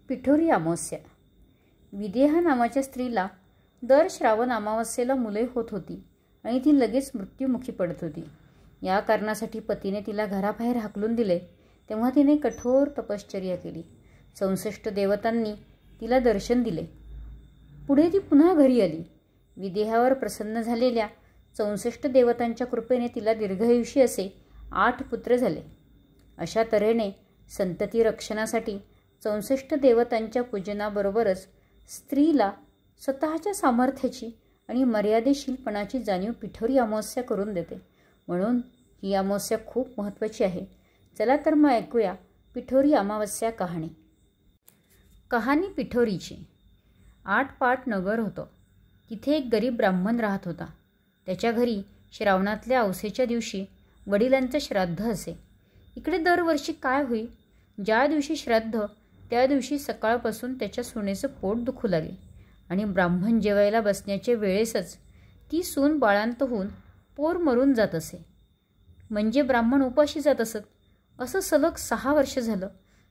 पिठोरी अमावस्या. विदेहा नावाच्या स्त्रीला दर श्रावण अमावस्येला मुले होत होती आणि ती लगेच मृत्युमुखी पडत होती. या कारणासाठी पतीने तिला घराबाहेर हाकलून दिले. तेव्हा तिने कठोर तपश्चर्या केली. 64 देवतांनी तिला दर्शन दिले. पुढे ती पुन्हा घरी आली. विदेहावर प्रसन्न झालेल्या 64 देवतांच्या कृपेने तिला दीर्घायुषी असे 8 पुत्र झाले. अशा तऱ्हेने संतती रक्षणासाठी 64 देवतांच्या पूजनाबरोबरच स्त्रीला स्वतःच्या सामर्थ्याची आणि मर्यादेशीलपणाची जाणीव पिठोरी अमावस्या करून देते. म्हणून ही अमावस्या खूप महत्त्वाची आहे. चला तर मग ऐकूया पिठोरी अमावस्या कहाणी. कहाणी पिठोरीची. 8 पाट नगर होतं. तिथे एक गरीब ब्राह्मण राहत होता. त्याच्या घरी श्रावणातल्या अवसेच्या दिवशी वडिलांचं श्राद्ध असे. इकडे दरवर्षी काय होई, ज्या दिवशी श्राद्ध त्या दिवशी सकाळपासून त्याच्या सुनेचं पोट दुखू लागे आणि ब्राह्मण जेवायला बसण्याच्या वेळेसच ती सून बाळांत होऊन पोर मरून जात असे. म्हणजे ब्राह्मण उपाशी जात असत. असं सलग 6 वर्ष झालं.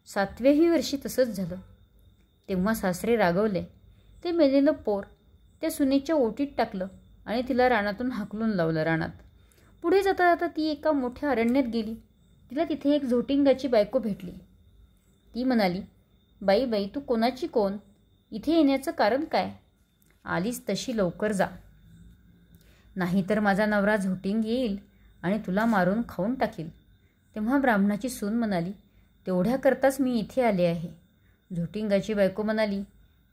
7व्याही वर्षी तसंच झालं. तेव्हा सासरे रागवले. ते मेलेलं पोर त्या सुनेच्या ओटीत टाकलं आणि तिला रानातून हाकलून लावलं. रानात पुढे जाता जाता ती एका मोठ्या अरण्यात गेली. तिला तिथे एक झोटिंगाची बायको भेटली. ती म्हणाली, बाई बाई, तू कोणाची कोण? इथे येण्याचं कारण काय? आलीस तशी लवकर जा, नाहीतर माझा नवरा झोटिंग येईल आणि तुला मारून खाऊन टाकील. तेव्हा ब्राह्मणाची सून म्हणाली, तेवढ्याकरताच मी इथे आले आहे. झोटिंगाची बायको म्हणाली,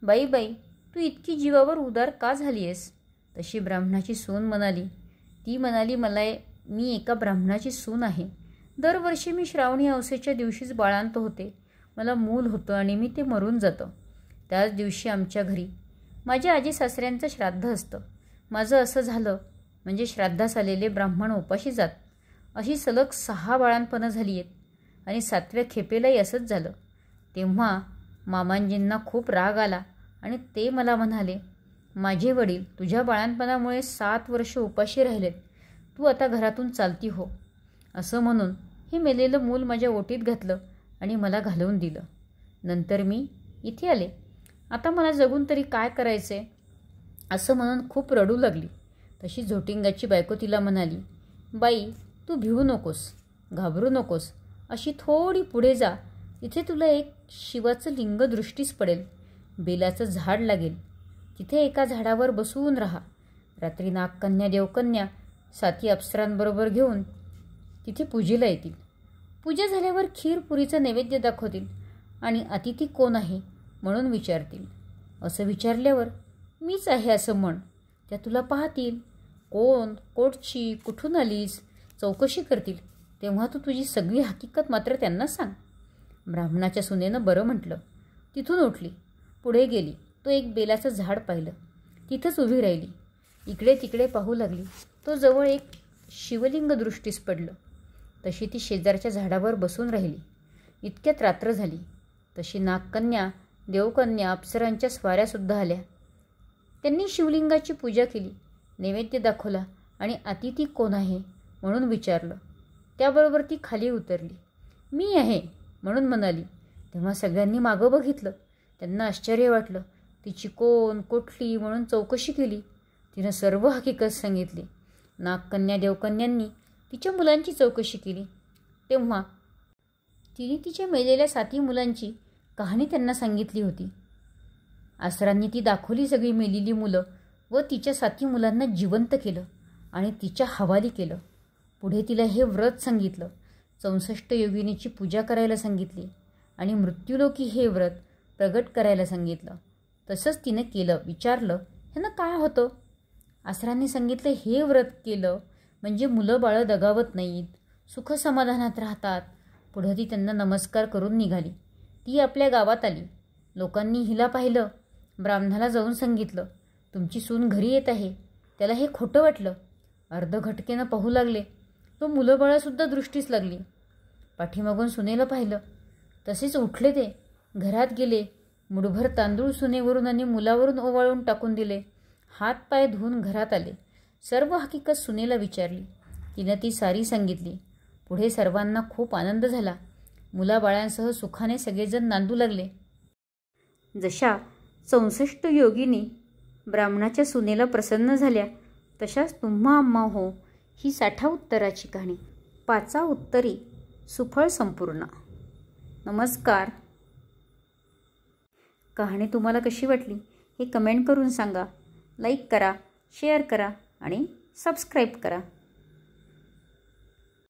बाई बाई, तू इतकी जीवावर उदार का झाली आहेस? तशी ब्राह्मणाची सून म्हणाली. ती म्हणाली, मी एका ब्राह्मणाची सून आहे. दरवर्षी मी श्रावणी अवसेच्या दिवशीच बाळांत होते. मला मूल होतं आणि मी ते मरून जातं. त्याच दिवशी आमच्या घरी माझ्या आजी सासऱ्यांचं श्राद्ध असतं. माझं असं झालं म्हणजे श्राद्धास आलेले ब्राह्मण उपाशी जात. अशी सलग 6 बाळांपणं झाली आहेत आणि 7व्या खेपेलाही असंच झालं. तेव्हा मामांजींना खूप राग आला आणि ते मला म्हणाले, माझे वडील तुझ्या बाळांपणामुळे 7 वर्ष उपाशी राहिलेत. तू आता घरातून चालती हो. असं म्हणून हे मेलेलं मूल माझ्या ओटीत घातलं आणि मला घालवून दिलं. नंतर मी इथे आले. आता मला जगून तरी काय करायचे? असं म्हणून खूप रडू लागली. तशी झोटिंगाची बायको तिला म्हणाली, बाई, तू भिवू नकोस, घाबरू नकोस. अशी थोडी पुढे जा. तिथे तुला एक शिवाचं लिंग दृष्टीस पडेल. बेलाचं झाड लागेल. तिथे एका झाडावर बसून राहा. रात्री नागकन्या देवकन्या 7 अप्सरांबरोबर घेऊन तिथे पूजेला येतील. पूजा झाल्यावर खीर पुरीचं नैवेद्य दाखवतील आणि अतिथी कोण आहे म्हणून विचारतील. असं विचारल्यावर मीच आहे असं म्हण. त्या तुला पाहतील. कोण, कोठची, कुठून आलीस चौकशी करतील. तेव्हा तू तुझी सगळी हकीकत मात्र त्यांना सांग. ब्राह्मणाच्या सुनेनं बरं म्हटलं. तिथून उठली. पुढे गेली. तो एक बेलाचं झाड पाहिलं. तिथंच उभी राहिली. इकडे तिकडे पाहू लागली. तो जवळ एक शिवलिंग दृष्टीस पडलं. तशी ती शेजारच्या झाडावर बसून राहिली. इतक्यात रात्र झाली. तशी नागकन्या देवकन्या अप्सरांच्या स्वाऱ्यासुद्धा आल्या. त्यांनी शिवलिंगाची पूजा केली, नैवेद्य दाखवला आणि अतिथी कोण आहे म्हणून विचारलं. त्याबरोबर ती खाली उतरली. मी आहे म्हणून म्हणाली. तेव्हा सगळ्यांनी मागं बघितलं. त्यांना आश्चर्य वाटलं. तिची कोण, कुठली म्हणून चौकशी केली. तिनं सर्व हकीकत सांगितली. नागकन्या देवकन्यांनी तिच्या मुलांची चौकशी केली. तेव्हा तिने तिच्या मेलेल्या 7 मुलांची कहाणी त्यांना सांगितली होती. आसरांनी ती दाखवली सगळी मेलेली मुलं व तिच्या 7 मुलांना जिवंत केलं आणि तिच्या हवाली केलं. पुढे तिला हे व्रत सांगितलं. 64 योगिनीची पूजा करायला सांगितली आणि मृत्यूलोकी हे व्रत प्रगट करायला सांगितलं. तसंच तिनं केलं. विचारलं, ह्यानं काय होतं? आसरांनी सांगितलं, हे व्रत केलं म्हणजे मुलं बाळं दगावत नाहीत, सुखसमाधानात राहतात. पुढं ती त्यांना नमस्कार करून निघाली. ती आपल्या गावात आली. लोकांनी हिला पाहिलं. ब्राह्मणाला जाऊन सांगितलं, तुमची सून घरी येत आहे. त्याला हे खोटं वाटलं. अर्धघटकेनं पाहू लागले. तो मुलं बाळंसुद्धा दृष्टीस लागली. पाठीमागून सुनेला पाहिलं. तसेच उठले. ते घरात गेले. मुठभर तांदूळ सुनेवरून आणि मुलावरून ओवाळून टाकून दिले. हात पाय धुवून घरात आले. सर्व हकीकत सुनेला विचारली. तिनं ती सारी सांगितली. पुढे सर्वांना खूप आनंद झाला. मुलाबाळांसह सुखाने सगळेजण नांदू लागले. जशा 64 योगिनी ब्राह्मणाच्या सुनेला प्रसन्न झाल्या, तशाच तुम्हा आम्हा हो ही 60 उत्तराची कहाणी. 5 उत्तरी सुफळ संपूर्ण. नमस्कार. कहाणी तुम्हाला कशी वाटली हे कमेंट करून सांगा. लाईक करा, शेअर करा आणि सबस्क्राईब करा.